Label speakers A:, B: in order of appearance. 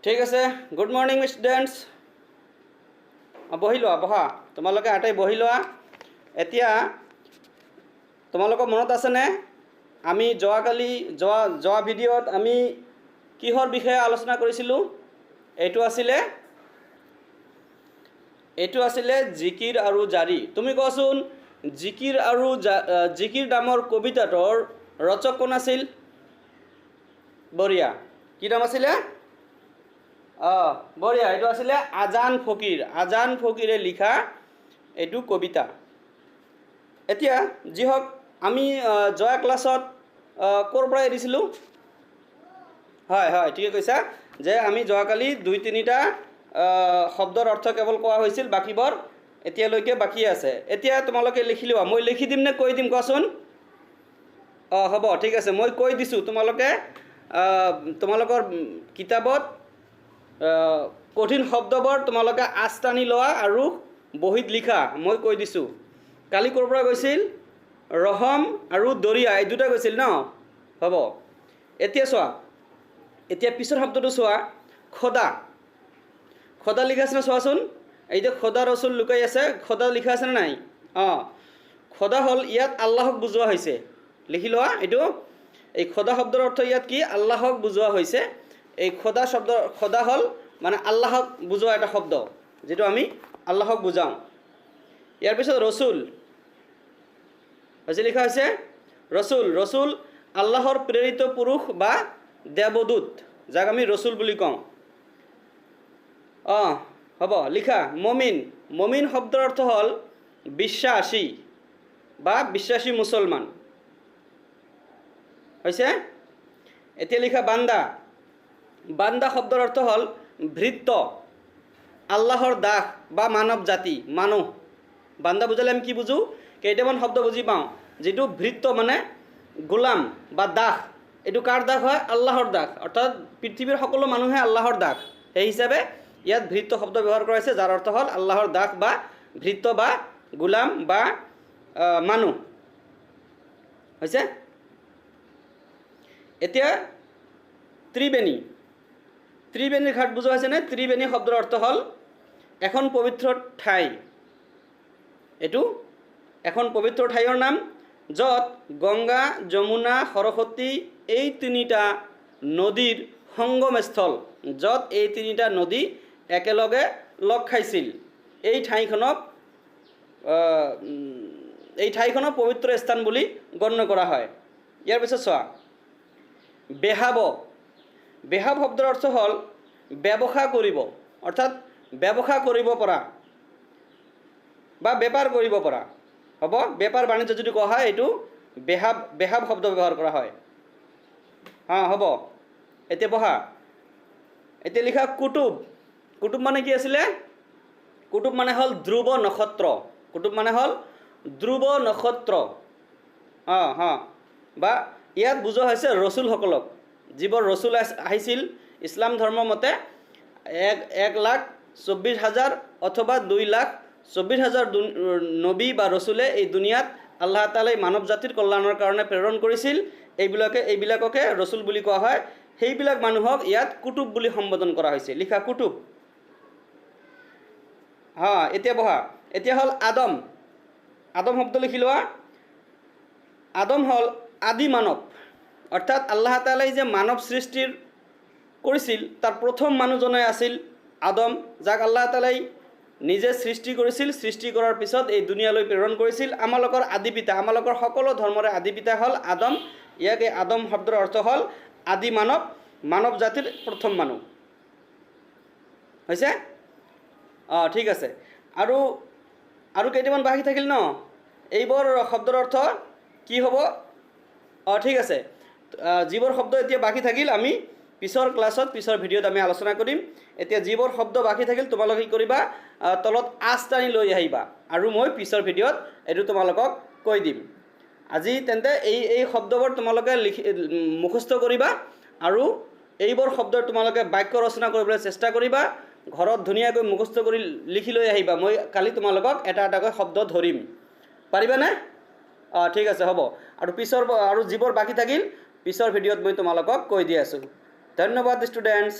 A: ঠিক আছে, good morning students. বহি লোৱা, বহা, তোমালোকে আটাই বহি লোৱা। এতিয়া তোমালোকৰ মনত আছেনে আমি যোৱা ভিডিঅ'ত আমি কিহৰ বিষয়ে আলোচনা কৰিছিলোঁ? এইটো আছিলে জিকিৰ আৰু জাৰি। তুমি কোৱাচোন, জিকিৰ নামৰ কবিতাটোৰ ৰচক কোন আছিল? বঢ়িয়া, কি নাম আছিলে? বঢ়িয়া, এইটো আছিলে আজান ফকীৰে লিখা এইটো কবিতা। এতিয়া যি হওক, আমি যোৱা ক্লাছত ক'ৰ পৰা এৰিছিলোঁ? হয়, ঠিকে কৈছা যে আমি যোৱাকালি 2-3টা শব্দৰ অৰ্থ কেৱল কোৱা হৈছিল, বাকীবোৰ এতিয়ালৈকে বাকী আছে। এতিয়া তোমালোকে লিখি লোৱা, মই লিখি দিম নে কৈ দিম কোৱাচোন? হ'ব, ঠিক আছে, মই কৈ দিছোঁ, তোমালোকৰ কিতাপত কঠিন শব্দবোৰ তোমালোকে আঁচ টানি লোৱা আৰু বহীত লিখা। মই কৈ দিছোঁ, কালি ক'ৰ পৰা গৈছিল? ৰহম আৰু দৰিয়া, এই দুটা গৈছিল ন? হ'ব, এতিয়া চোৱা, এতিয়া পিছৰ শব্দটো চোৱা, খোদা লিখা আছে নে চোৱাচোন। এই যে খোদা ৰচুল লুকাই আছে, খোদা লিখা আছে নে নাই? খোদা হ'ল ইয়াত আল্লাহক বুজোৱা হৈছে। লিখি লোৱা এইটো। এই খোদা শব্দৰ অৰ্থ ইয়াত কি? আল্লাহক বুজোৱা হৈছে। এই খোদা হ'ল মানে আল্লাহক বুজোৱা এটা শব্দ, যিটো আমি আল্লাহক বুজাওঁ। ইয়াৰ পিছত ৰচুল লিখা হৈছে। ৰচুল আল্লাহৰ প্ৰেৰিত পুৰুষ বা দেৱদূত, যাক আমি ৰচুল বুলি কওঁ। হ'ব, লিখা। মমিন শব্দৰ অৰ্থ হ'ল বিশ্বাসী বা বিশ্বাসী মুছলমান। হৈছে? এতিয়া লিখা বান্দা শব্দৰ অৰ্থ হ'ল ভৃত্য, আল্লাহৰ দাস বা মানৱ জাতি, মানুহ। বান্দা বুজালে আমি কি বুজোঁ? কেইটামান শব্দ বুজি পাওঁ, যিটো ভৃত্য মানে গোলাম বা দাস। এইটো কাৰ দাস হয়? আল্লাহৰ দাস, অৰ্থাৎ পৃথিৱীৰ সকলো মানুহে আল্লাহৰ দাস। সেই হিচাপে ইয়াত ভৃত্য শব্দ ব্যৱহাৰ কৰা হৈছে, যাৰ অৰ্থ হ'ল আল্লাহৰ দাস বা ভৃত্য বা গোলাম বা মানুহ। হৈছে? এতিয়া ত্ৰিবেণীৰ ঘাট বুজোৱা হৈছেনে? ত্ৰিবেণী শব্দৰ অৰ্থ হ'ল এখন পবিত্ৰ ঠাই। এইটো এখন পবিত্ৰ ঠাইৰ নাম, য'ত গংগা, যমুনা, সৰস্বতী এই 3টা নদীৰ সংগমস্থল, য'ত এই 3টা নদী একেলগে লগ খাইছিল। এই ঠাইখনক পবিত্ৰ স্থান বুলি গণ্য কৰা হয়। ইয়াৰ পিছত চোৱা, বেহাব শব্দৰ অৰ্থ হ'ল ব্যৱসায় কৰিব, অৰ্থাৎ ব্যৱসায় কৰিব পৰা বা বেপাৰ কৰিব পৰা। হ'ব, বেপাৰ বাণিজ্য যদি কোৱা হয়, এইটো বেহাব শব্দ ব্যৱহাৰ কৰা হয়। হ'ব, এতিয়া বহা। এতিয়া লিখা কুতুব মানে কি আছিলে? কুতুব মানে হ'ল ধ্ৰুৱ নক্ষত্ৰ। বা ইয়াত বুজোৱা হৈছে ৰচুলসকলক, যিবোৰ ৰচুল আহিছিল ইছলাম ধৰ্ম মতে 1,24,000 অথবা 2,24,000 নবী বা ৰচুলে এই দুনিয়াত আল্লাহ তাআলাই মানৱ জাতিৰ কল্যাণৰ কাৰণে প্ৰেৰণ কৰিছিল। এইবিলাককে ৰচুল বুলি কোৱা হয়। সেইবিলাক মানুহক ইয়াত কুতুব বুলি সম্বোধন কৰা হৈছে। লিখা কুতুব। এতিয়া বহা। এতিয়া হ'ল আদম শব্দ লিখি লোৱা। আদম হ'ল আদি মানৱ, অৰ্থাৎ আল্লাহ তাআলাই যে মানৱ সৃষ্টি কৰিছিল, তাৰ প্ৰথম মানুহজনে আছিল আদম, যাক আল্লাহ তাআলাই নিজে সৃষ্টি কৰিছিল। সৃষ্টি কৰাৰ পিছত এই দুনিয়ালৈ প্ৰেৰণ কৰিছিল। আমালোকৰ আদি পিতা, আমালোকৰ সকলো ধৰ্মৰে আদি পিতা হ'ল আদম। এই আদম শব্দৰ অৰ্থ হ'ল আদি মানৱ জাতিৰ প্ৰথম মানুহ। হৈছে? ঠিক আছে। আৰু কেইটামান বাকী থাকিল ন? এইবোৰ শব্দৰ অৰ্থ কি হ'ব? ঠিক আছে, যিবোৰ শব্দ এতিয়া বাকী থাকিল আমি পিছৰ ক্লাছত, পিছৰ ভিডিঅ'ত আমি আলোচনা কৰিম। এতিয়া যিবোৰ শব্দ বাকী থাকিল তোমালোকে কি কৰিবা? তলত আঁচ টানি লৈ আহিবা, আৰু মই পিছৰ ভিডিঅ'ত এইটো তোমালোকক কৈ দিম। আজি তেন্তে এই শব্দবোৰ তোমালোকে মুখস্থ কৰিবা, আৰু এইবোৰ শব্দ তোমালোকে বাক্য ৰচনা কৰিবলৈ চেষ্টা কৰিবা। ঘৰত ধুনীয়াকৈ মুখস্থ কৰি লিখি লৈ আহিবা। মই কালি তোমালোকক এটা এটাকৈ শব্দ ধৰিম। পাৰিবানে? ঠিক আছে, হ'ব। আৰু যিবোৰ বাকী থাকিল পিছৰ ভিডিঅ'ত মই তোমালোকক কৈ দি আছোঁ। ধন্যবাদ ষ্টুডেণ্টছ।